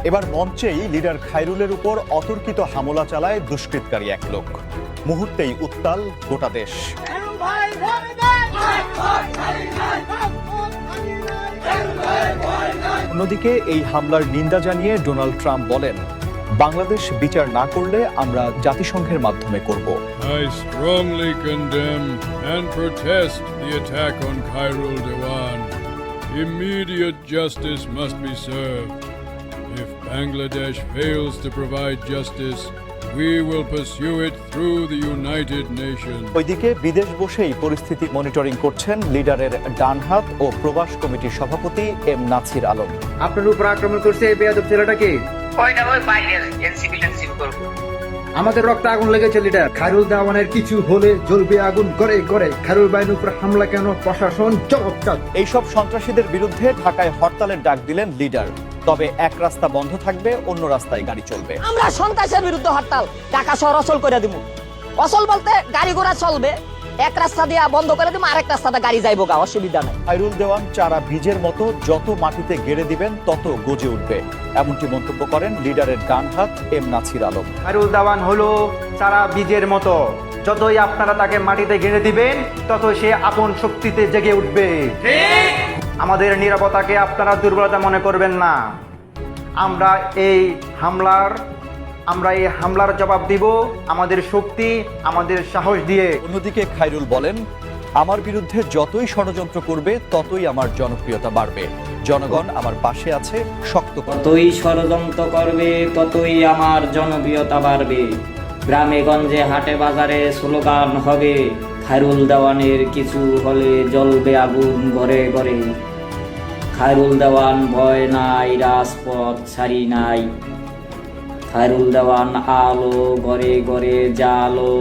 এবার মঞ্চেই লিডার খায়রুলের উপর অতর্কিত হামলা চালায় দুষ্কৃতকারী এক লোক। মুহূর্তেই উত্তাল গোটা দেশ। অন্যদিকে এই হামলার নিন্দা জানিয়ে ডোনাল্ড ট্রাম্প বলেন, বাংলাদেশ বিচার না করলে আমরা জাতিসংঘের মাধ্যমে করব। I strongly condemn and protest the attack on Khairul Dewan. Immediate justice must be served. If Bangladesh fails to provide justice, we will pursue it through the United Nations. ওইদিকে বিদেশ বসেই পরিস্থিতি মনিটরিং করছেন লিডারের ডানহাত ও প্রবাস কমিটির সভাপতি এম নাছির আলম। আপনার উপর আক্রমণ করছে এই বেয়াদব ছেলেটাকে। আমাদের রক্ত আগুন লেগেছে লিডার। খায়রুল দেওয়ানের কিছু হলে জ্বলবে আগুন করে করে। খায়রুল বাহিনীর উপর হামলা কেন? প্রশাসন জবাব চান। এইসব সন্ত্রাসীদের বিরুদ্ধে ঢাকায় হরতালের ডাক দিলেন লিডার। তবে এক রাস্তা বন্ধ থাকবে, অন্য রাস্তায় গাড়ি চলবে। আমরা সন্ত্রাসের বিরুদ্ধে হরতাল ঢাকা শহর অচল করে দিব। অচল বলতে গাড়ি ঘোড়া চলবে, এক রাস্তা দিয়ে বন্ধ করে দিব, আরেক রাস্তাতে গাড়ি যাইবো গা, অসুবিধা নাই। খায়রুল দেওয়ান চারা বীজের মতো যত মাটিতে গেড়ে দিবেন তত গজে উঠবে, এমনটি মন্তব্য করেন লিডারের ডানহাত এম নাছির আলম। খায়রুল দেওয়ান হলো চারা বীজের মতো, যতই আপনারা তাকে মাটিতে গেড়ে দিবেন তত সে আপন শক্তিতে জেগে উঠবে। আমাদের নিরাপত্তাকে আপনারা দুর্বলতা মনে করবেন না। আমরা এই হামলার জবাব দিব আমাদের শক্তি, আমাদের সাহস দিয়ে। অন্যদিকে খায়রুল বলেন, আমার বিরুদ্ধে যতই ষড়যন্ত্র করবে ততই আমার জনপ্রিয়তা বাড়বে। জনগণ আমার পাশে আছে, শক্ত কথা। যতই ষড়যন্ত্র করবে ততই আমার জনপ্রিয়তা বাড়বে। গ্রামে গঞ্জে হাটে বাজারে স্লোগান হবে, খায়রুল দেওয়ানের কিছু হলে জ্বলবে আগুন ঘরে ঘরে। খায়রুল দেওয়ান ভয় নাই, রাজপথ ছাড়ি নাই। খায়রুল দেওয়ান আলো ঘরে ঘরে জালো।